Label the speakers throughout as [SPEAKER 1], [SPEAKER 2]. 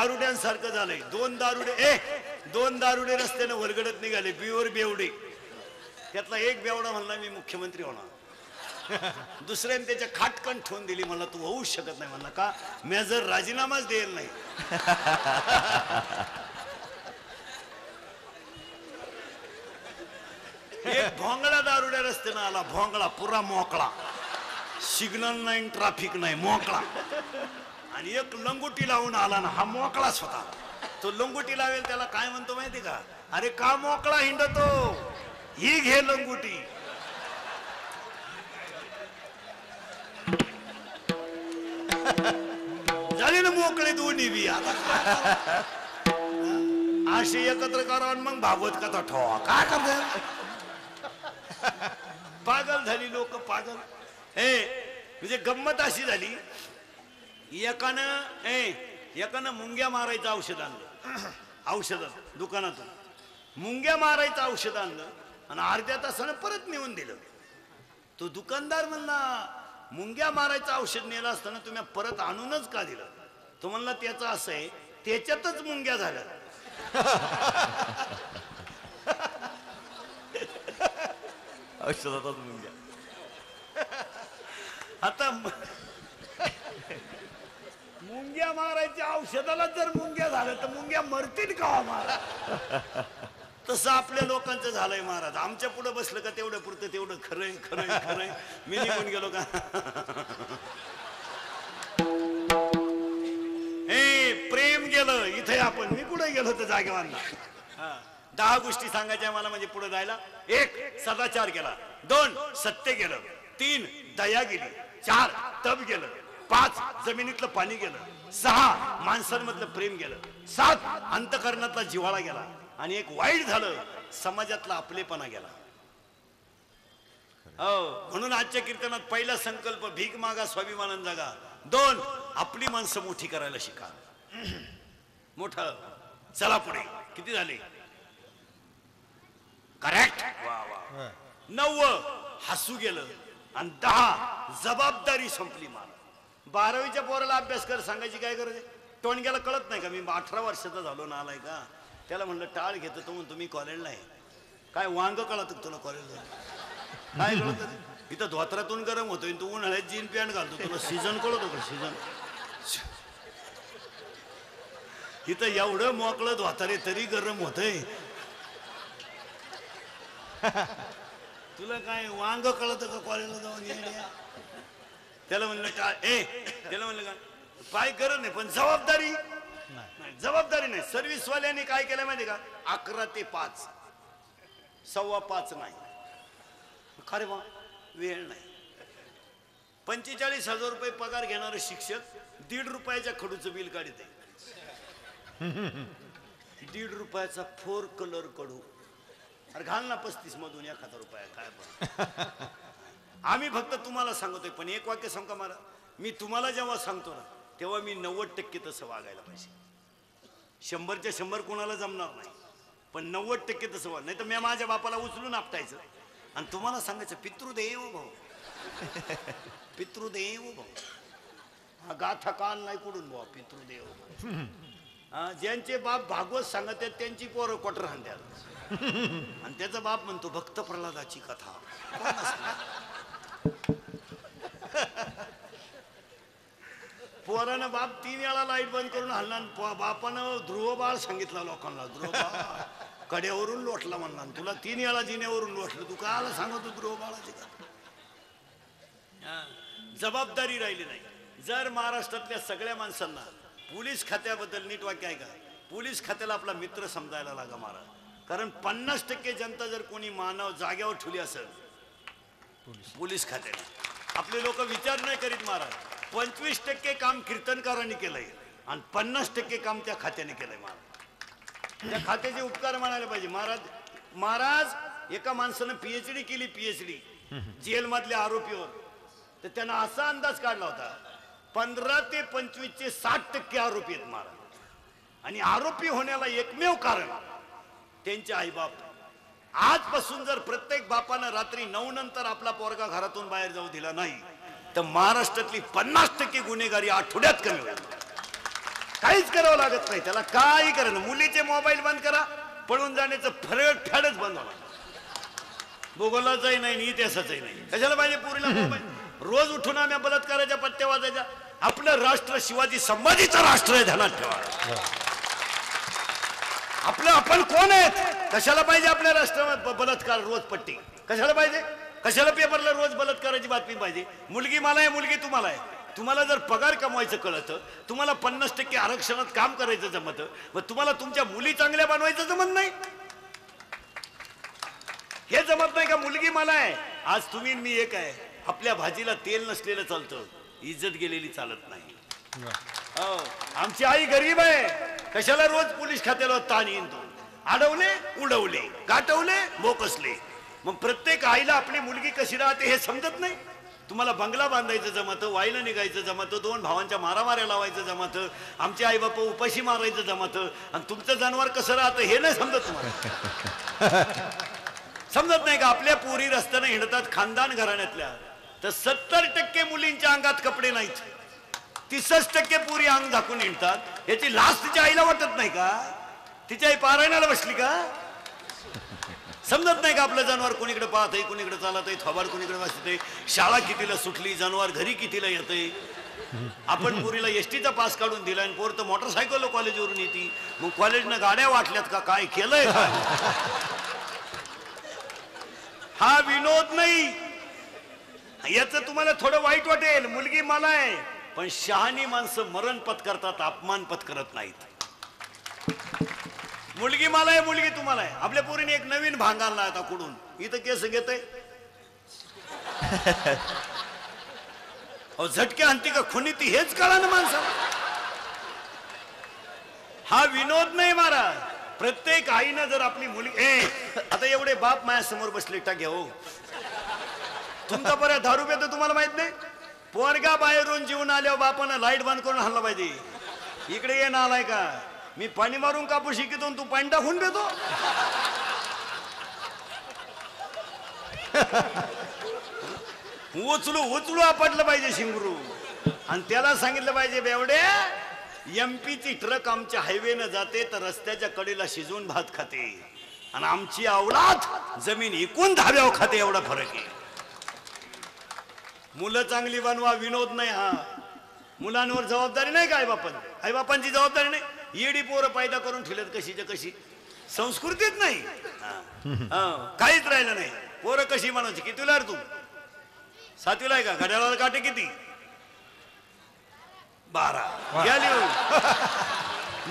[SPEAKER 1] दारुड्यांसारखं झालंय. दोन दारुडे रस्त्याने वरगडत निघाले, बिवर बेवडे. त्यातला एक बेवडा म्हणला मी मुख्यमंत्री होणार. दुसऱ्याने त्याच्या खाटकन ठेवून दिली. म्हणला तू होऊच शकत नाही. म्हणला का? मी जर राजीनामाच देईल नाही. एक भोंगळा दारुड्या रस्त्यानं आला, भोंगळा पुरा मोकळा, सिग्नल नाही, ट्रॅफिक नाही, मोकळा. आणि एक लंगोटी लावून आला ना, हा मोकळाच होता. तो लंगोटी लावेल त्याला काय म्हणतो माहिती का? अरे का मोकळा हिंडतो, ही घे लंगोटी. झाले ना मोकळे दोन्ही बी. आता अशी एकत्र करा मग भागवत कथा ठेवा. काय करत पागल झाली लोक, पागल. म्हणजे गंमत अशी झाली, एकानं मुंग्या मारायचं औषध आणलं. औषधात दुकानातून मुंग्या मारायचं औषध आणलं आणि अर्ध्या तासानं परत नेऊन दिलं. तो दुकानदार म्हणला मुंग्या मारायचं औषध नेलं असताना तुम्ही परत आणूनच का दिलं? तो म्हणला त्याचं असं आहे, त्याच्यातच मुंग्या झाल्या. औषधातच मुंग्या. आता मुंग्या मारायच्या औषधाला जर मुंग्या झाल्या तर मुंग्या मरतील का मारा? तसं आपल्या लोकांचं झालंय महाराज. आमच्या पुढे बसलं का तेवढं पुरतं तेवढं खरंय खरंय खरंय. मी निघून गेलो का? प्रेम गेलं इथे. आपण मी कुठे गेलो तर जागेवांना 10 गोष्टी सांगायच्या मला म्हणजे पुढे जायला. 1 सदाचार गेला, 2 सत्य गेलं, 3 दया गेली, 4 तप गेलं, 5 जमिनीतलं पाणी गेलं, 6 माणसांमधलं प्रेम गेलं, 7 अंतकरणातला जिव्हाळा गेला, आणि 1 वाईट झालं, समाजातला आपलेपणा गेला. हो, म्हणून आजच्या कीर्तनात पहिला संकल्प भीक मागा स्वाभिमानान जगा. 2 आपली माणसं मोठी करायला शिका. मोठं चला पुढे. किती झाले? करेक्ट. 9 हसू गेलं आणि 10 जबाबदारी संपली. मला 12वीच्या पोराला अभ्यास कर सांगायची काय गरज आहे? टोणग्याला कळत नाही का? मी 18 वर्षाचा झालो ना, आलाय का? त्याला म्हणलं टाळ घेतो तो म्हणतो मी कॉलेजला आहे. काय वांग कळत तुला कॉलेजला? काय कळत? इथं धोत्रातून गरम होतोय, तू उन्हाळ्यात जीन पॅन्ट घालतो. तुला सीझन कळतो का? सीझन इथं एवढं मोकळं धोतारे तरी गरम होतंय. तुला काय वांग कळत का कॉलेजला जाऊन? त्याला म्हणलं टाळ. त्याला म्हणलं का पाय गरज नाही, पण जबाबदारी नाही. जबाबदारी नाही. सर्व्हिसवाल्यांनी काय केलं माहिती का? 11 ते 5, 5:15 नाही. खरे बा वेळ नाही. 45,000 रुपये पगार घेणारे शिक्षक 1.5 रुपयाच्या खडूचं बिल काढते. 1.5 रुपयाचा 4 कलर कडू. अरे घाल ना 35 मधून 1,000 रुपया. काय पण आम्ही फक्त तुम्हाला सांगतोय. पण एक वाक्य सांग का मला, मी तुम्हाला जेव्हा सांगतो ना तेव्हा मी 90% तसं वागायला पाहिजे. 100च्या 100 कोणाला जमणार नाही, पण 90% तसं वाग. नाही तर मी माझ्या बापाला उचलून आपटायचं आणि तुम्हाला सांगायचं पितृदेव भाऊ, पितृदेव भाऊ. हा गाथा कान नाही कुठून भाऊ पितृदेव. ज्यांचे बाप भागवत सांगत आहेत त्यांची पोरं कोटर हाणतात आणि त्याचा बाप म्हणतो भक्त प्रल्हादाची कथा. पोरानं बाप 3 वेळा लाईट बंद करून हल्ला. बापानं ध्रुव बाळ सांगितलं लोकांना. ध्रुव बाळ कड्यावरून लोटला म्हणला. तुला 3 वेळा जिन्यावरून लोटलं, तू कायला सांगतो ध्रुव बाळाची कथा? जबाबदारी राहिली नाही. जर महाराष्ट्रातल्या सगळ्या माणसांना पोलीस खात्याबद्दल नीट वाक्य आहे का? पोलीस खात्याला आपला मित्र समजायला लागा महाराज. कारण 50% जनता जर कोणी मानव जाग्यावर ठेवली असेल पोलीस खात्याने, आपले लोक विचार नाही करीत महाराज. 25% काम कीर्तनकारांनी केलंय आणि 50% काम त्या खात्याने केलंय महाराज. त्या खात्याचे उपकार मानायला पाहिजे महाराज. महाराज एका माणसानं PhD केली, PhD जेल मधल्या आरोपीवर. तर त्यानं असा अंदाज काढला होता 15 ते 25 60% आरोपी आहेत महाराज. आणि आरोपी होण्याला एकमेव कारण त्यांचे आईबाप. आजपासून जर प्रत्येक बापानं रात्री 9 नंतर आपला पोरगा घरातून बाहेर जाऊ दिला नाही तर महाराष्ट्रातली 50% गुन्हेगारी आठवड्यात कमी होईल. काहीच करावं लागत नाही त्याला, काही करा. मुलीचे मोबाईल बंद करा, पळून जाण्याचं फॅडच बंद व्हावं. भूगोलाचाही नाही, इतिहासाचाही नाही. कशाला पाहिजे पुरीला मोबाईल? रोज उठून आम्ही बलात्काराच्या पट्ट्या वाजायच्या. आपलं राष्ट्र शिवाजी संभाजीचं राष्ट्र आहे, ध्यानात ठेवा. आपलं आपण कोण आहेत? कशाला पाहिजे आपल्या राष्ट्रात बलात्कार रोज पट्टी? कशाला पाहिजे? कशाला पेपरला रोज बलात्काराची बातमी पाहिजे? मुलगी मला आहे, मुलगी तुम्हाला आहे. तुम्हाला जर पगार कमवायचं कळतं, तुम्हाला 50% आरक्षणात काम करायचं जमतं, मग तुम्हाला तुमच्या मुली चांगल्या बनवायचं जमत नाही? हे जमत नाही का? मुलगी मला आहे. आज तुम्ही मी एक आहे. आपल्या भाजीला तेल नसलेलं चालतं, इज्जत गेलेली चालत नाही. आमची आई गरीब आहे, कशाला रोज पोलीस खात्याला ताण येतो? अडवले, उडवले, गाठवले, मोकसले. मग प्रत्येक आईला आपली मुलगी कशी राहते हे समजत नाही. तुम्हाला बंगला बांधायचं जमतं, वाईला निघायचं जमतं, 2 भावांच्या मारामाऱ्या लावायचं जमतं, आमचे आई बापा उपाशी मारायचं जमतं, आणि तुमचं जनावर कसं राहतं हे नाही समजत तुम्हाला. समजत नाही का? आपल्या पोरी रस्त्याने हिंडतात खानदान घराण्यातल्या, तर 70% मुलींच्या अंगात कपडे नाहीत, 30% पोरी अंग झाकून हिंडतात. याची लाज तिच्या आईला वाटत नाही का? तिच्या आई पारायणाला बसली का? समजत नाही का? आपलं जनावर कोणीकडे पाहत आहे, कोणीकडे चालत आहे, थोबाड कोणीकडे वाजते, शाळा कितीला सुटली, जनावर घरी कितीला येते. आपण पोरीला एसटीचा पास काढून दिला आणि पोर तर मोटरसायकल कॉलेजवरून येते. मग कॉलेजनं गाड्या वाटल्यात का? काय केलंय का? हा विनोद नाही. याच तुम्हाला थोडं वाईट वाटेल, मुलगी मला आहे, पण शहाणी माणसं मरण पत्करतात, अपमान पत्करत नाहीत. मुलगी मला आहे, मुलगी तुम्हाला आहे. आपल्या पोरीने एक नवीन भांग आणला आता कुठून, इथं केस घेतय, झटके आणती का खुनी ती हेच कळा ना माणसाला. हा विनोद नाही महाराज. प्रत्येक आईनं जर आपली मुलगी आता एवढे बाप माझ्या समोर बसले टाक्या हो, तुमचा पर्यंत दारू पितो तुम्हाला माहित नाही? पोरगा बाहेरून जीवन आल्यावर बापानं लाईट बंद करून हल्ला पाहिजे. इकडे ये नालाय का, मी पाणी मारून कापू शिकतो, तू पाणी टाकून पितो. उचलू उचलू आपटलं पाहिजे शिंगरू, आणि त्याला सांगितलं पाहिजे बेवडे, एमपीची ट्रक आमच्या हायवेनं जाते तर रस्त्याच्या कडेला शिजवून भात खाते, आणि आमची औलाद जमीन इकून धाब्यावर खाते. एवढा फरक आहे. मुलं चांगली बनवा, विनोद नाही हा. मुलांवर जबाबदारी नाही का? आईबापांची जबाबदारी नाही. येडी पोरं पैदा करून ठेवल्यात कशीच्या कशी, संस्कृतीच नाही, काहीच राहिलं नाही. पोरं कशी म्हणायची? कितीला तू? 7वीला आहे का? घड्याळाला काटे किती? 12. गेली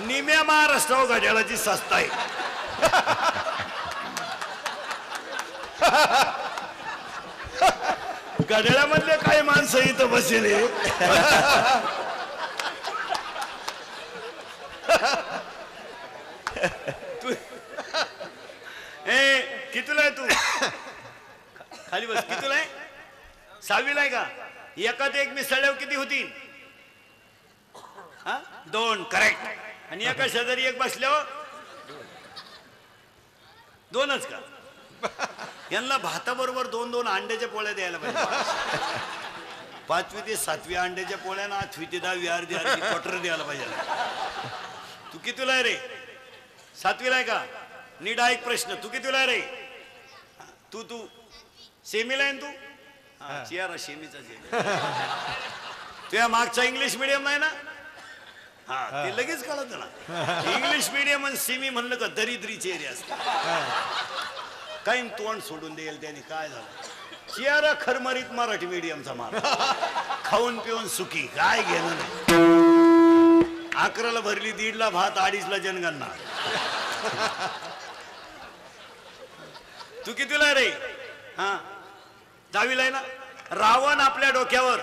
[SPEAKER 1] निम्या महाराष्ट्रावर घड्याळाची सस्ता आहे. घड्याळामधले काही माणसं इथं बसले. कितीला आहे तू? खाली बस. कितीला आहे? 6वीला आहे का? एकात एक मिसळल्यावर किती होतील? 2. करेक्ट. आणि एका शेजारी एक बसल्यावर 2च का? यांना भाताबरोबर 2-2 अंड्याच्या पोळ्या द्यायला पाहिजे. 5वी ते 7वी अंड्याच्या पोळ्या ना, 8वी ते 10वी अर्धी क्वार्टर द्यायला पाहिजे. तू कितीला आहे रे? 7वीला आहे का? नीट ऐक प्रश्न. तू कितीला आहे रे? तू सेमीला आहे तू? चियारा सेमीचा तुझ्या मागचा इंग्लिश मीडियम नाही ना? हा, ते लगेच कळत ना. इंग्लिश मीडियम आणि सेमी म्हणलं का दरिद्री चेहरे असतात. काही तोंड सोडून देईल त्याने. काय झालं? चियारा खरमरीत मराठी मीडियमचा मार, खाऊन पिऊन सुखी, काय घेणं नाही. 11ला भरली, 1:30ला भात, 2:30ला जनगणना. तू कितीला रे? 10वीला आहे ना? रावण आपल्या डोक्यावर,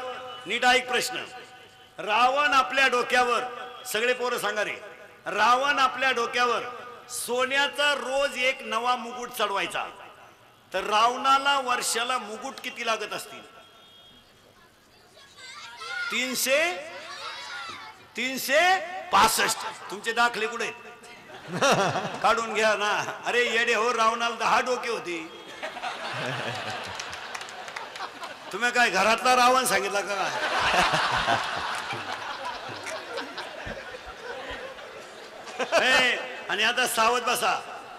[SPEAKER 1] नीट ऐक प्रश्न, रावण आपल्या डोक्यावर, सगळे पोरं सांगा रे, रावण आपल्या डोक्यावर सोन्याचा रोज एक नवा मुकुट चढवायचा, तर रावणाला वर्षाला मुकुट किती लागत असतील? 365. तुमचे दाखले कुठे? काढून घ्या ना. अरे येडे हो, रावणाला 10 डोके होती. तुम्ही काय घरातला रावण सांगितला का? आणि आता सावध बसा.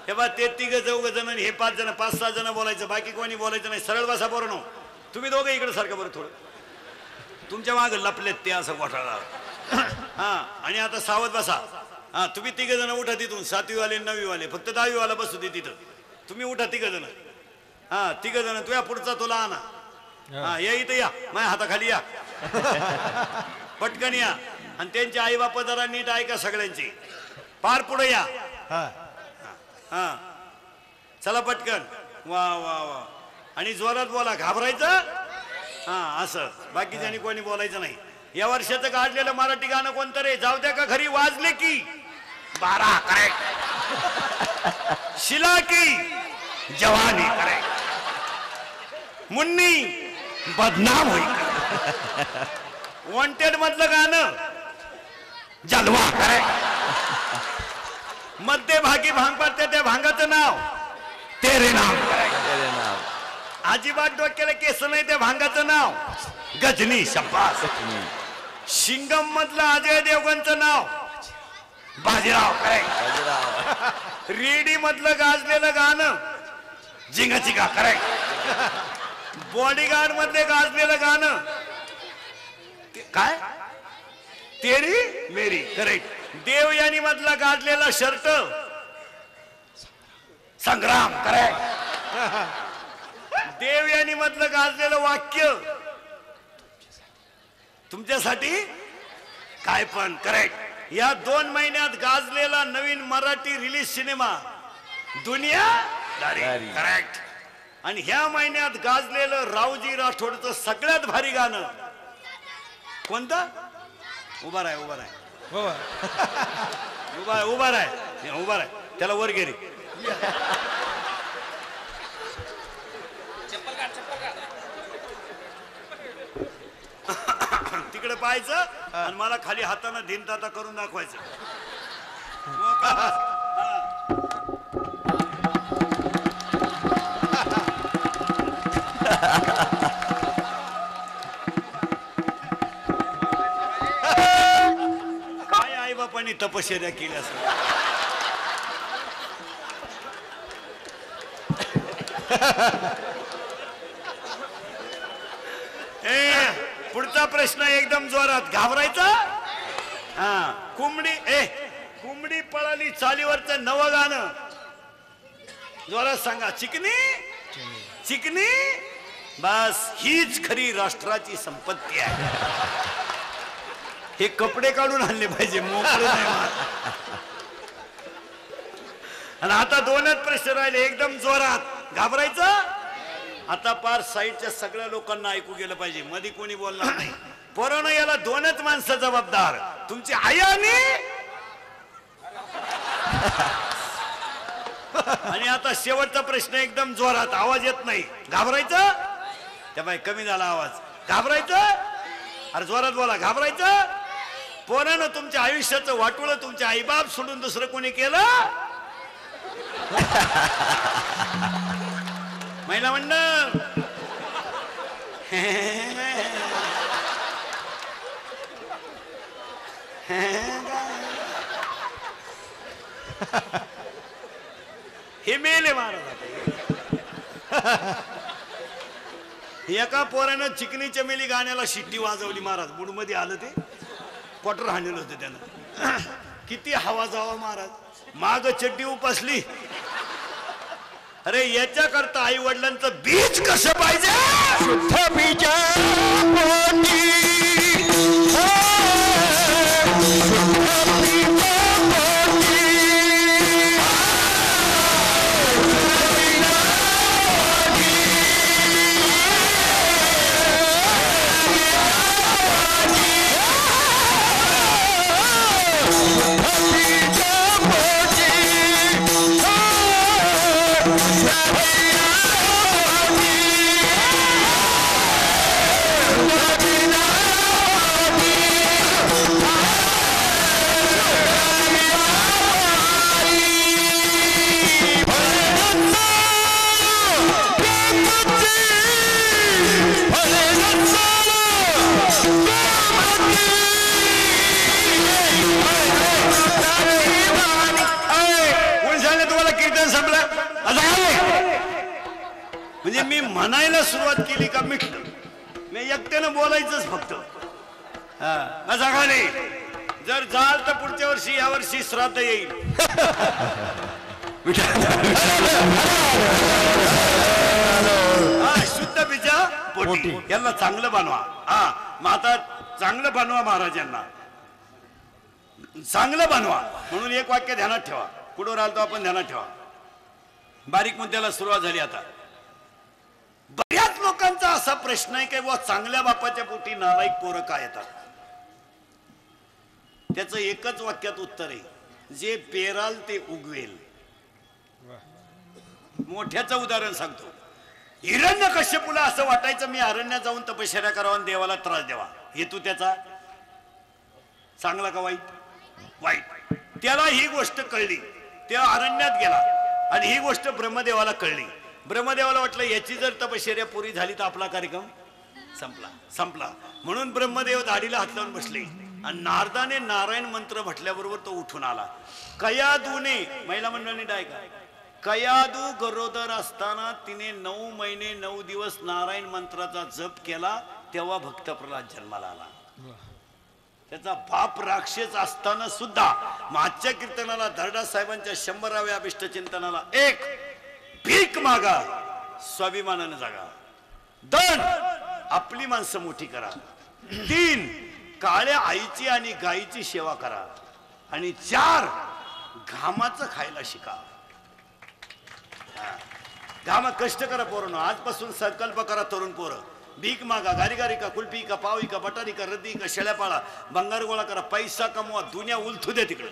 [SPEAKER 1] हे बा ते 3 जण आणि हे 5 जण 5-6 जण बोलायचं, बाकी कोणी बोलायचं नाही. सरळ बसा बरोबर. तुम्ही दोघं इकडे सारखं बरं थोडं तुमच्या मागे लपलेत ते असं घोटाळा. हा आणि आता सावध बसा. हा तुम्ही 3 जण उठा तिथून, 7वी वाले 9वी वाले, फक्त 10वी वाला बसू दे तिथं. तुम्ही उठा 3 जण. हा 3 जण. तुझ्या पुढचा तुला आणा. हा या इथं या, माझ्या हाताखाली या. पटकन या. आणि त्यांचे आई बाप जरा नीट ऐका सगळ्यांची. पार पुढे या. हा चला पटकन. वा वा वा. आणि जोरात बोला, घाबरायचं. हा असं बाकीच्यांनी कोणी बोलायचं नाही. या वर्षाचं काढलेलं मराठी गाणं कोणतं रे? जाऊ द्या का घरी वाजले की 12 करेक्ट. शिला की जवानी करेक्ट. मुन्नी बदनाम होई. वॉन्टेड मधलं गाणं जलवा करेक्ट. मध्यभागी भांग पडते त्या भांगाचं नाव तेरे नाम. अजिबात डोक्याला केस नाही त्या भांगाचं नाव गजनी. शब्बास. शिंगम मधलं अजय देवगणचं नाव बाजीराव करेक्ट. रेडी मधलं गाजलेलं गाणं जिंगा चिंगा करेक्ट. बॉडीगार्ड मधले गाजलेलं गाणं काय तेरी मेरी करेक्ट. देवयानी मधला गाजलेला शर्ट संग्राम करेक्ट. देवयानी मधलं गाजलेलं वाक्य तुमच्यासाठी काय पण करेक्ट. या 2 महिन्यात गाजलेला नवीन मराठी रिलीज सिनेमा दुनिया करेक्ट. आणि ह्या महिन्यात गाजलेलं रावजी राठोडचं सगळ्यात भारी गाणं कोणतं? उभा राय उभा राय उभा राय उभा राय. त्याला वर गेली. तिकडे पाहायचं आणि मला खाली हाताने धिनताता करून दाखवायचं. काय आई बापांनी तपश्चर्या केली असं. पुढचा प्रश्न एकदम जोरात. घाबरायचा. हा कुंबडी पळाली चालीवरचं नवं गाणं जोरात सांगा. चिकनी चिकनी. बस हीच खरी राष्ट्राची संपत्ती आहे. हे कपडे काढून आणले पाहिजे, मोकळे नाही. आणि आता 2च प्रश्न राहिले एकदम जोरात. घाबरायचं. आता पार साईडच्या सगळ्या लोकांना ऐकू गेलं पाहिजे, मध्ये कोणी बोलणार नाही. पोरांनो याला 2च माणसं जबाबदार, तुमची आई आणि आता शेवटचा प्रश्न एकदम जोरात. आवाज येत नाही. घाबरायचं. त्या बाई कमी झाला आवाज. घाबरायचं. अरे जोरात बोला. घाबरायचं. पोरांनो तुमच्या आयुष्याचं वाटोळं तुमचे आईबाप सोडून दुसरं कोणी केलं? महिला मंडळ. हे मेले महाराज. एका पोरानं चिकनी चमेली गाण्याला शिट्टी वाजवली महाराज. मूडमध्ये आलं ते क्वार्टर हाणलेलं होतं त्यानं. किती हवा जावा महाराज. माग चड्डी उपसली. अरे याच्याकरता आई वडिलांचं बीज कसं पाहिजे? शुद्ध बीज. म्हणजे मी म्हणायला सुरुवात केली का मिटलं. मी एकट्यानं बोलायचंच फक्त. माझा घाले जर जाल तर पुढच्या वर्षी या वर्षी श्राद्ध येईल. शुद्ध बीजा पोटी यांना चांगलं बनवा. मग आता चांगलं बनवा, महाराजांना चांगलं बनवा. म्हणून एक वाक्य ध्यानात ठेवा. पुढे राहिलो आपण ध्यानात ठेवा. बारीक मुद्द्याला सुरुवात झाली. आता बऱ्याच लोकांचा असा प्रश्न आहे की बुवा चांगल्या बापाच्या पोटी नालायक पोरं का येतात. त्याचं एकच वाक्यात उत्तर आहे, जे पेराल ते उगवेल. मोठ्याचं उदाहरण सांगतो. हिरण्यकश्यपूला असं वाटायचं मी अरण्यात जाऊन तपश्चर्या करावा आणि देवाला त्रास द्यावा. हेतू त्याचा चांगला का वाईट? वाईट. त्याला ही गोष्ट कळली, तेव्हा अरण्यात गेला आणि ही गोष्ट ब्रह्मदेवाला कळली. ब्रह्मदेवाला वाटलं याची जर तपश्चर्या पुरी झाली तर आपला कार्यक्रम संपला. म्हणून ब्रह्मदेव दाढीला हात लावून बसले आणि नारदाने नारायण मंत्र म्हटल्याबरोबर तो उठून आला. कयादूने, महिला मंडळाने डायका, कयादू गरोदर असताना तिने 9 महिने 9 दिवस नारायण मंत्राचा जप केला, तेव्हा भक्त प्रल्हाद जन्माला आला. त्याचा बाप राक्षस असताना सुद्धा मागच्या कीर्तनाला दरडा साहेबांच्या 100व्या अभिष्ट चिंतनाला एक भीक मागा, स्वाभिमानानं जागा. 2 आपली माणसं मोठी करा. 3 काळ्या आईची आणि गाईची सेवा करा. आणि 4 घामाचं खायला शिका. घामा कष्ट करा पोरांनो. आजपासून संकल्प करा तरुण पोरं. भीक मागा, गारी का, कुल्फी का, पावी का, बटारी का, रद्दी का, शेळ्या पाळा, भंगार गोळा करा, पैसा कमवा, दुनिया उलथू दे तिकडे.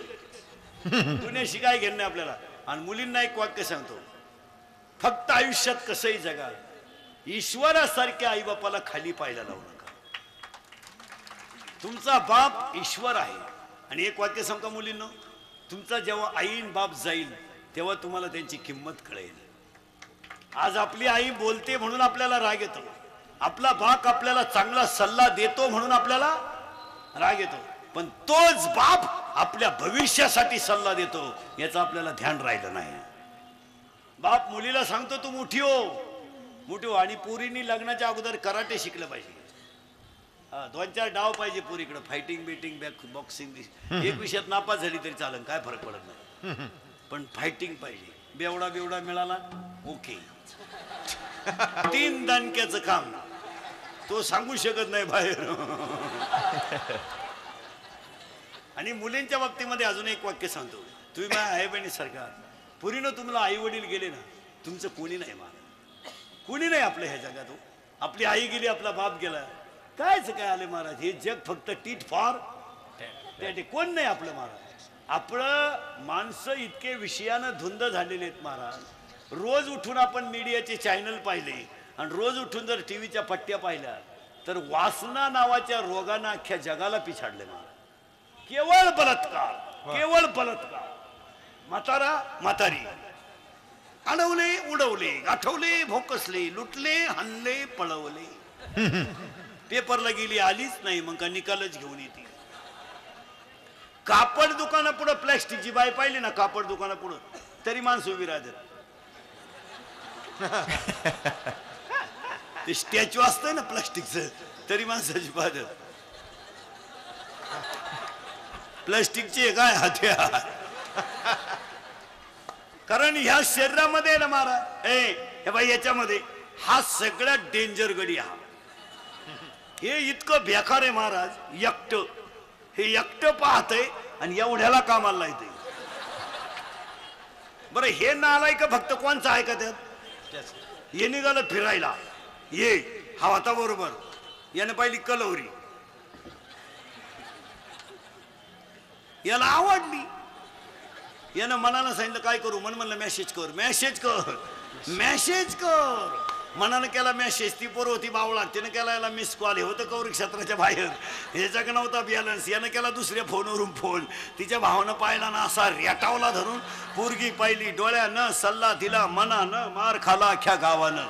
[SPEAKER 1] दुनिया शिकाय घेणं नाही आपल्याला. आणि मुलींना एक वाक्य सांगतो, फक्त आयुष्यात कसंही जगा, ईश्वरासारख्या आई बापाला खाली पाहायला लावू नका. तुमचा बाप ईश्वर आहे. आणि एक वाक्य सांगतो मुलींनो, तुमचा जेव्हा आईन बाप जाईल तेव्हा तुम्हाला त्यांची किंमत कळेल. आज आपली आई बोलते म्हणून आपल्याला राग येतो, आपला बाप आपल्याला चांगला सल्ला देतो म्हणून आपल्याला राग येतो, पण तोच बाप आपल्या भविष्यासाठी सल्ला देतो याचं आपल्याला ध्यान राहिलं नाही. बाप मुलीला सांगतो तू मोठी हो, आणि पोरींनी लग्नाच्या अगोदर कराटे शिकलं पाहिजे. 2-4 डाव पाहिजे पोरीकडे, फायटिंग बिटिंग बॉक्सिंग. एक विषयात नापास झाली तरी चालेल, काय फरक पडत नाही, पण फायटिंग पाहिजे. बेवडा मिळाला ओके. 3 दणक्याचं काम तो सांगू शकत नाही बाहेर. आणि मुलींच्या बाबतीमध्ये अजून एक वाक्य सांगतो, तुम्ही माझ्या आई बहिणी सारखा. पुरीनं तुम्हाला आई वडील गेले ना, तुमचं कोणी नाही महाराज, कोणी नाही आपल्या ह्या जगात. आपली आई गेली, आपला बाप गेला, कायच काय आले महाराज. हे जग फक्त टीट फॉर टॅट. कोण नाही आपलं महाराज. आपलं माणसं इतके विषयानं धुंद झालेले आहेत महाराज. रोज उठून आपण मीडियाचे चॅनल पाहिले आणि रोज उठून जर टीव्हीच्या पट्ट्या पाहिल्या तर वासना नावाच्या रोगानं अख्ख्या जगाला पिछाडले महाराज. केवळ बलात्कार, म्हातारी अडवले, उडवले, गाठवले, भोकसले, लुटले, हनले, पळवले. पेपरला गेली, आलीच नाही, मग का निकालच घेऊन येते. कापड दुकानापुढं प्लॅस्टिकची बाई पाहिली ना, कापड दुकानापुढं तरी माणसं उभी राहतात. ते स्टॅच्यू असतंय ना प्लास्टिकचं, तरी माणसाची पाहतात. प्लास्टिकचे काय हत्यार. कारण ह्या शरीरामध्ये ना महाराज, हे बाई याच्यामध्ये हा सगळ्यात डेंजर गडी. हे इतकं बेकार आहे महाराज. हे एकटं पाहतंय आणि एवढ्याला कामाला येते. बरं हे नालाय का फक्त कोणचं आहे का त्यात? हे निघालं फिरायला, ये हा होता बरोबर, याने पाहिली कलवरी, याला आवडली, यानं मनाला सांगितलं काय करू, म्हणलं मेसेज कर. मनानं केला मेसेज, ती पोर होती बावळा, तिनं केला याला मिस कॉल. हे होतं कौरिक क्षेत्राच्या बाहेर, ह्याच्या नव्हता बॅलन्स. यानं केला दुसऱ्या फोनवरून फोन. तिच्या भावानं पाहिला ना, असा रेटावला धरून. पोरगी पाहिली, डोळ्यानं सल्ला दिला, मनानं मार खाला अख्ख्या गावानं.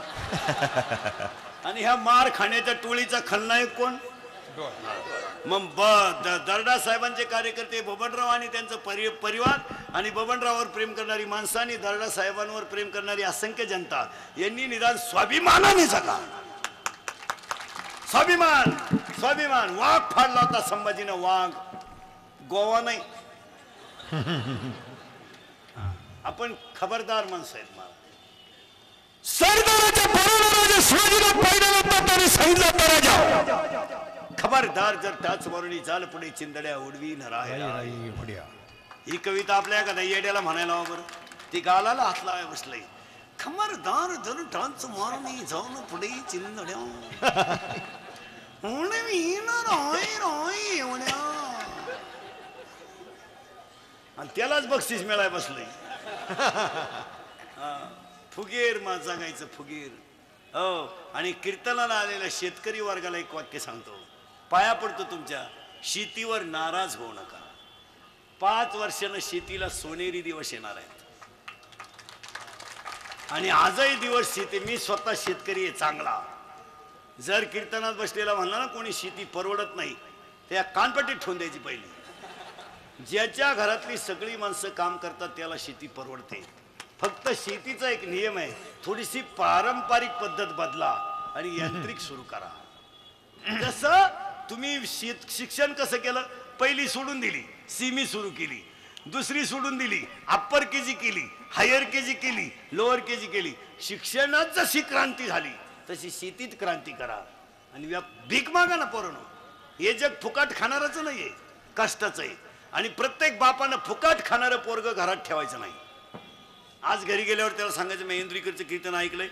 [SPEAKER 1] आणि ह्या मार खाण्याच्या टोळीचा खलनायक कोण? मग दर्डा साहेबांचे कार्यकर्ते बबनराव आणि त्यांचं परिवार आणि बबनराववर प्रेम करणारी माणसं आणि दर्डा साहेबांवर प्रेम करणारी असंख्य जनता यांनी निदान स्वाभिमानाने जगा. स्वाभिमान स्वाभिमान. वाघ फाडला होता संभाजीनं, वाघ, गोवा नाही. आपण खबरदार माणसं आहेत. मला
[SPEAKER 2] सरदाराच्या बरोबर शिवाजीला पाहिलं होतं तरी सांगितलं तर राजा
[SPEAKER 1] खबरदार जर त्याच वरणी जाल पुढे चिंदड्या उडवी न राहिला. ही कविता आपल्या एखाद्या येड्याला म्हणायला हवं बरं. ती गालाला हात लावाय बसलंय. खबरदार जर टाच मारणी जाऊन पुढे चिंदड्या उडवी न राय एवढ्या. आणि त्यालाच बक्षीस मिळाय बसलंय. फुगीर मा जगायचं फुगीर. हो. आणि कीर्तनाला आलेल्या शेतकरी वर्गाला एक वाक्य सांगतो. पाया पडतो तुमच्या, शेतीवर नाराज होऊ नका. 5 वर्षानं शेतीला सोनेरी दिवस येणार आहेत. आणि आजही दिवस शेती, मी स्वतः शेतकरी आहे चांगला. जर कीर्तनात बसलेला म्हणला ना कोणी शेती परवडत नाही, त्या कानपट्टीत ठेवून द्यायची पहिली. ज्याच्या घरातली सगळी माणसं काम करतात त्याला शेती परवडते. फक्त शेतीचा एक नियम आहे, थोडीशी पारंपरिक पद्धत बदला आणि यांत्रिक सुरू करा. जसं तुम्ही शिक्षण कसं केलं, पहिली सोडून दिली, सीमी सुरू केली, दुसरी सोडून दिली, अप्पर केजी केली, हायर केजी केली, लोअर केजी केली. शिक्षणात जशी क्रांती झाली तशी शेतीत क्रांती करा. आणि भीक मागा ना पोरांनो. हे जग फुकाट खाणारच नाहीये, कष्टाचं आहे. आणि प्रत्येक बापानं फुकाट खाणारं पोरग घरात ठेवायचं नाही. आज घरी गेल्यावर त्याला सांगायचं मी इंद्रिकरचं कीर्तन ऐकलंय,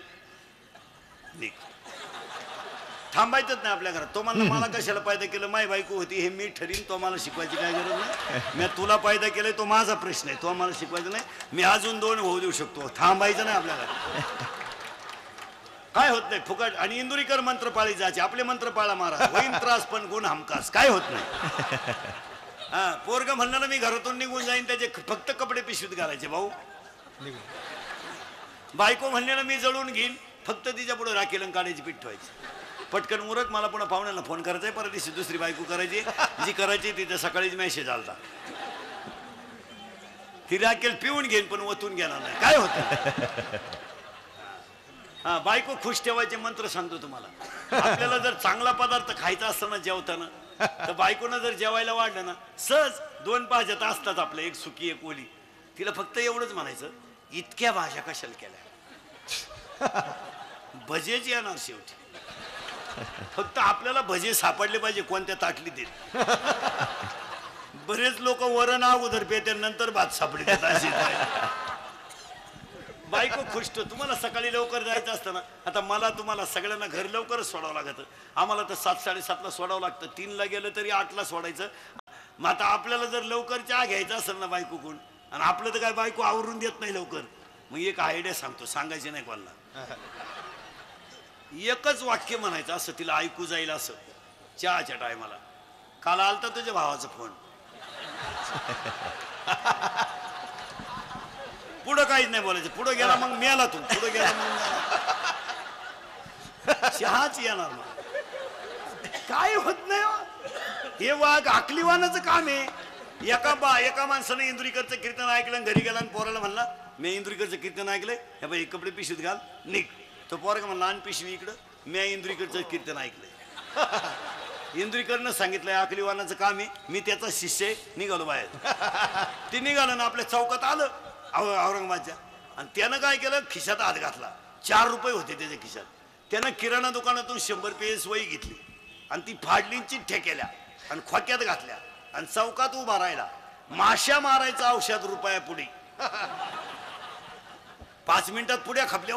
[SPEAKER 1] थांबायचंच नाही आपल्या घरात. तो मला कशाला पैदा केलं, माय बायको होती हे मी ठरीन, तो मला शिकवायची काय गरज नाही. मी तुला पैदा केलंय तो माझा प्रश्न आहे, तो मला शिकवायचं नाही. मी अजून 2 होऊ देऊ शकतो. थांबायचं नाही आपल्या घरात. काय होत नाही फुकट. आणि इंदुरीकर मंत्र पाळी जायचे, आपले मंत्र पाळा मारा, होईन त्रास पण गुण हमखास. काय होत नाही. हा. पोरग म्हणणार मी घरातून निघून जाईन, त्याचे फक्त कपडे पिशवीत घालायचे भाऊ. बायको म्हणले मी जळून घेईन, फक्त तिच्या पुढे राखेल काढायची पीठ ठेवायची. पटकन उरक, मला पुन्हा पाहुण्याला फोन करायचा, परत दिवशी दुसरी बायको करायची, जी करायची तिथे सकाळीच मेसेज आलता. ती राखेल पिऊन घेईन पण ओतून घेणार नाही. काय होत. हा. बायको खुश ठेवायचे मंत्र सांगतो तुम्हाला. आपल्याला जर चांगला पदार्थ खायचा असताना जेवताना, तर बायकोनं जर जेवायला वाढलं ना, सहज 2 भाज्या तर असतात आपल्या, एक सुकी एक ओली. तिला फक्त एवढंच म्हणायचं, इतक्या भाज्या कशाला केल्या. भजेच येणार शेवटी. फक्त आपल्याला भजे सापडले पाहिजे कोणत्या ताटलीत देत. बरेच लोक वरण अगोदर पेते नंतर भात सापडे देतात. बायको खुश. तुम्हाला सकाळी लवकर जायचं असतं ना, आता मला तुम्हाला सगळ्यांना घर लवकरच सोडावं लागतं. आम्हाला तर 7, 7:30ला सोडावं लागतं. 3ला गेलं तरी 8ला सोडायचं. मग आता आपल्याला जर लवकर चहा घ्यायचा असेल ना बायको कोण, आणि आपलं तर काय बायको आवरून देत नाही लवकर, मग एक आयडिया सांगतो, सांगायची नाही कोणाला. एकच वाक्य म्हणायचं असं तिला ऐकू जाईल असं चहाच्या टायमाला. काल आलता तुझ्या भावाचा फोन. पुढं काहीच नाही बोलायचं. पुढं गेला मग मेला तू. पुढं गेला मग चहाच येणार. मग काय होत नाही. हे वाघ आकलीवानाचं काम आहे. एका माणसाने इंदुरीकरचं कीर्तन ऐकलं, घरी गेला आणि पोराला म्हणला मी इंदुरीकरचं कीर्तन ऐकलंय, हे बाई कपडे पिशवीत घाल निघ. तो पोरगा म्हणला आणि पिशवी इकडं, मी इंदुरीकरचं कीर्तन ऐकलंय. इंदुरीकरनं सांगितलंय आकलीवानाचं काम आहे, मी त्याचा शिष्य आहे, निघालो बाहेर. ते निघालं ना आपल्या चौकात आलं औरंगाबादच्या. आणि त्यानं काय केलं, खिशात हात घातला. 4 रुपये होते त्याच्या खिशात. त्यानं किराणा दुकानातून 100 पेस वही घेतली आणि ती फाडली, चिठ्ठ्या केल्या आणि खोक्यात घातल्या आणि चौकात उभा राहिला. माश्या मारायचं औषध रुपया पुढे. 5 मिनिटात पुढ्या खपल्या.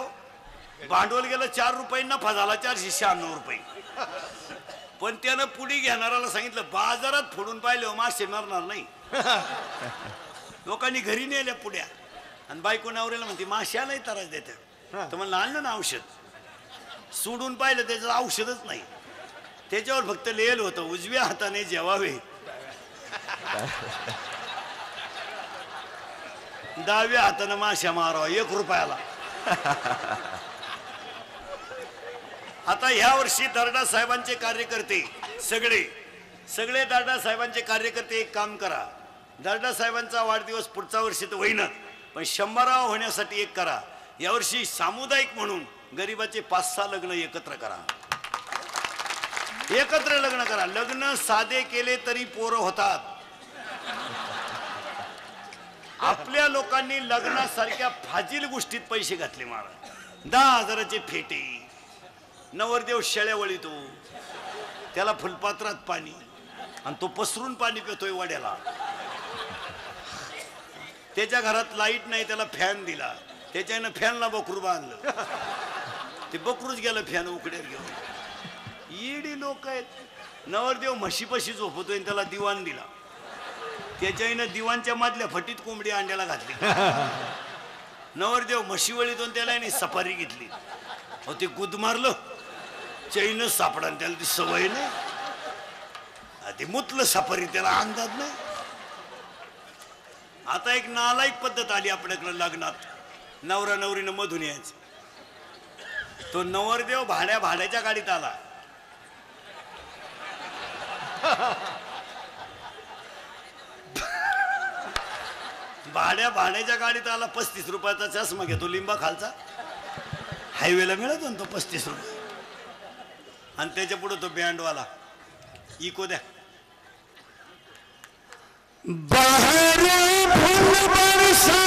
[SPEAKER 1] भांडवल गेलं 4 रुपये, नफा झाला 496 रुपये. पण त्यानं पुढी घेणाराला सांगितलं बाजारात फोडून पाहिले मासे मारणार नाही. लोकांनी घरी नेल्या पुढ्या. आणि बायको नवऱ्याला म्हणते माश्या नाही त्रास देते. तर म्हणलं आणलं ना औषध. सोडून पाहिलं त्याचं औषधच नाही. त्याच्यावर फक्त लिहिलं होतं उजव्या हाताने जेवावे, डाव्या हाताने माश्या मारावा 1 रुपयाला. आता ह्या वर्षी दर्डा साहेबांचे कार्यकर्ते सगळे दर्डा साहेबांचे कार्यकर्ते एक काम करा, दर्डा साहेबांचा वाढदिवस पुढच्या वर्षी तर होईना, पण 100वा होण्यासाठी एक करा, यावर्षी सामुदायिक म्हणून गरिबाचे 5-6 लग्न एकत्र करा, एकत्र लग्न करा. लग्न साधे केले तरी पोरं होतात. आपल्या लोकांनी लग्नासारख्या फाजील गोष्टीत पैसे घातले महाराज. 10,000चे फेटे, नवरदेव शेळ्या वळीतो, त्याला फुलपात्रात पाणी, आणि तो पसरून पाणी पितोय वड्याला. त्याच्या घरात लाईट नाही, त्याला फॅन दिला, त्याच्यानं फॅनला बकरू बांधलं, ते बकरूच गेलं फॅन उकड्यात घेऊन. येडी लोक आहेत. नवरदेव म्हशीपाशी झोपतोय, त्याला दिवाण दिला, त्याच्यानं दिवाणच्या मधल्या फटीत कोंबडी अंड्याला घातली. नवरदेव म्हशीवळीतून त्याला सफारी घेतली, अहो ते गुद मारलं, चैन सापडा, त्याला ती सवय नाही, ते मुतलं सफारी, त्याला अंदाज नाही. आता एक नालायक पद्धत आली आपल्याकडे लग्नात, नवरा नवरीनं मधून यायचं. तो नवरदेव भाड्याच्या गाडीत आला, भाड्याच्या गाडीत आला, 35 रुपयाचा चष्मा घेतो लिंबा खालचा, हायवेला मिळतो ना तो 35 रुपये, आणि त्याच्या पुढे तो बँडवाला इको द्या.
[SPEAKER 2] बाहर फूल बरसा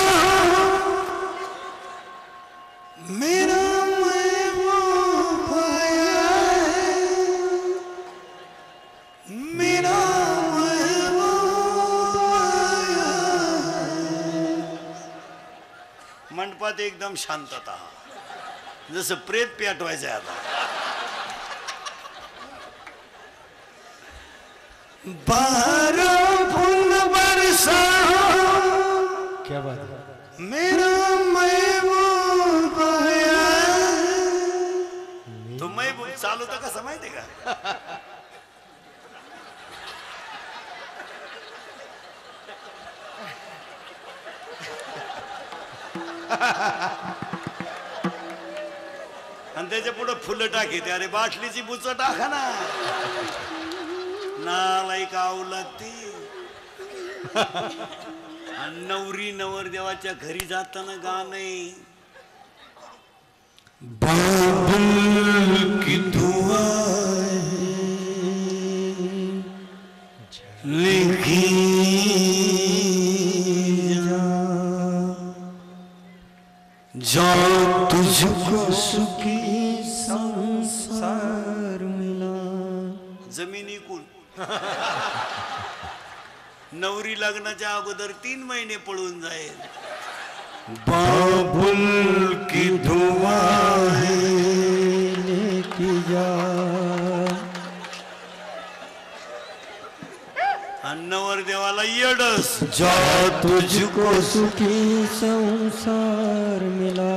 [SPEAKER 2] मेरा महबूब आया है, मेरा महबूब आया है.
[SPEAKER 1] मंडपात एकदम शांतता, जसं प्रेत पेटवायचंय आता.
[SPEAKER 2] बाहर फूल बरसा, क्या बात है, मेरा महबूब आया है.
[SPEAKER 1] तो महबूब चालू तर कसं माहितीये का, आणि त्याच्या पुढे फुलं टाकीते. अरे बाटलीची बुच टाका ना, नालायक आवलाती. आणि नवरी नवरदेवाच्या घरी जाताना गाणं,
[SPEAKER 2] बाबुल की दुआ लिखी जा तुझको सुखी संसार मिला.
[SPEAKER 1] जमिनी कोण नवरी लग्नाच्या अगोदर 3 महिने पळून जाईल.
[SPEAKER 2] बाबुल की दुआ है लेके जा.
[SPEAKER 1] अन्नवर देवाला येडस,
[SPEAKER 2] जा तुझको सुखी संसार मिला.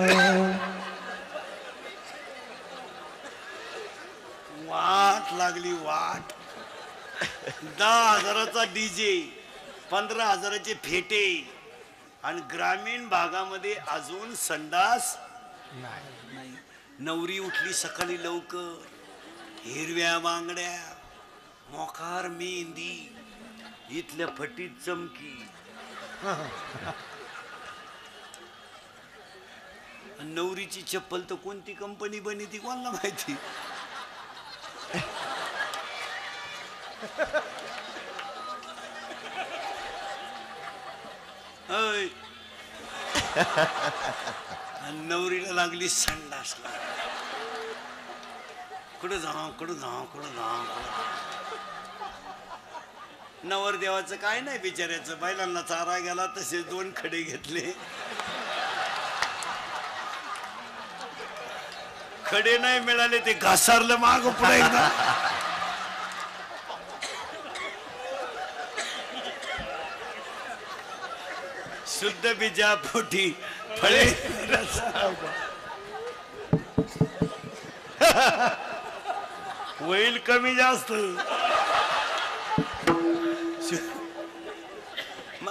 [SPEAKER 1] वाट लागली वाट. 10,000चा डीजे, 15,000चे फेटे, आणि ग्रामीण भागामध्ये अजून संडास नाही. नवरी उठली सकाळी लवकर, हिरव्या बांगड्या, मोकार मेहंदी, इथल्या फटीत चमकी, नवरीची चप्पल तर कोणती कंपनी बनी ती कोणाला माहिती. नवरीला लागली संडासला. कुठं जाऊ कुठं जाऊ कुठं जाऊ. नवरदेवाचं काय नाही बिचाऱ्याचं, बैलांना चारा गेला तसे 2 खडे घेतले. खडे नाही मिळाले ते घासारलं माग पुढे एकदा. शुद्ध बीजा पोटी फळे होईल कमी जास्त.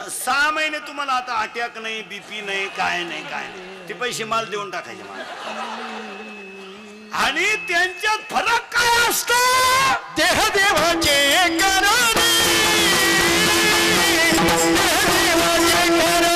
[SPEAKER 1] 6 महिने तुम्हाला आता अटॅक नाही, बीपी नाही, काय नाही. ते पैसे माल देऊन टाकायचे. मला आणि त्यांच्यात फरक काय असतो?
[SPEAKER 2] देहदेवाचे करणे, देहदेवाचे करणे.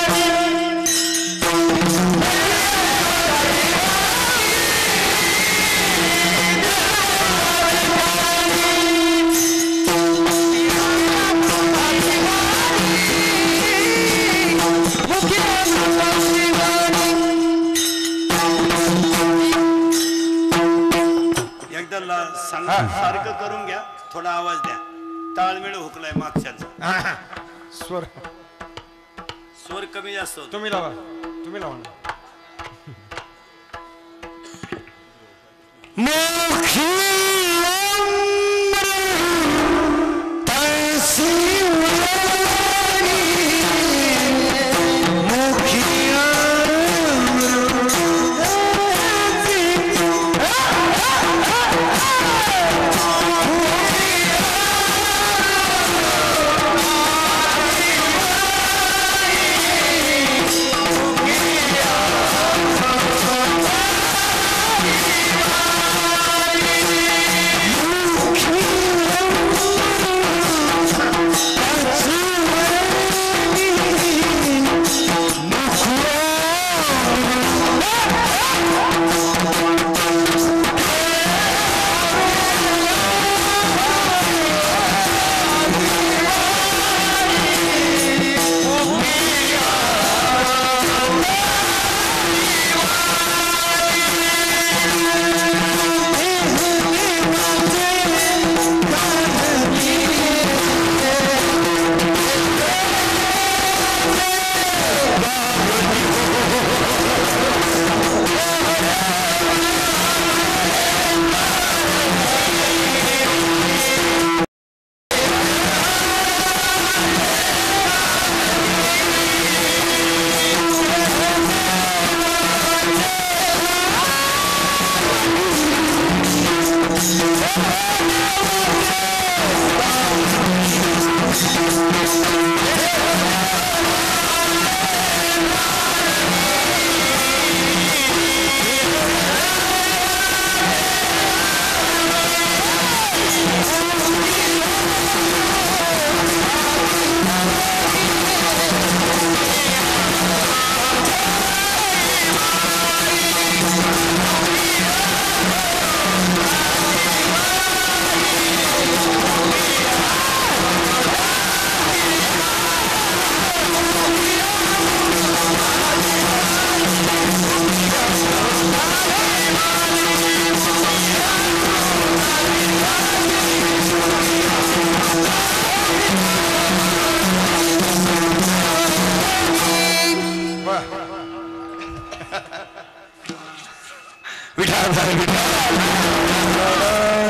[SPEAKER 1] एकदा सारखं करून घ्या, थोडा आवाज द्या. ताळमेळ हुकलाय मागच्याचा.
[SPEAKER 2] स्वर
[SPEAKER 1] स्वर कमी जास्त होतो.
[SPEAKER 2] तुम्ही लावा, तुम्ही लावा ना.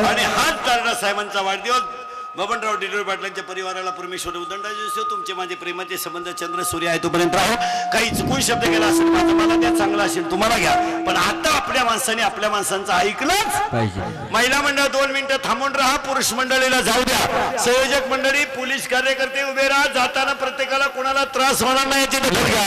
[SPEAKER 1] आणि हाच दारणा साहेबांचा वाढदिवस. बबनराव डिडोळे पाटलांच्या परिवाराला परमेश्वर उदंडाचे असो. तुमचे माझे प्रेमाचे संबंध चंद्र सूर्य आहे तोपर्यंत राहो. काही चुकून शब्द गेला असेल माझा मला त्या चांगला असेल तुम्हाला घ्या. पण आता आपल्या माणसाने आपल्या माणसांचं ऐकलंच पाहिजे. महिला मंडळ 2 मिनिटं थांबून राहा. पुरुष मंडळीला जाऊ द्या. संयोजक मंडळी, पोलीस कार्यकर्ते उभे राहा. जाताना प्रत्येकाला कोणाला त्रास होणार नाही याची दखल घ्या.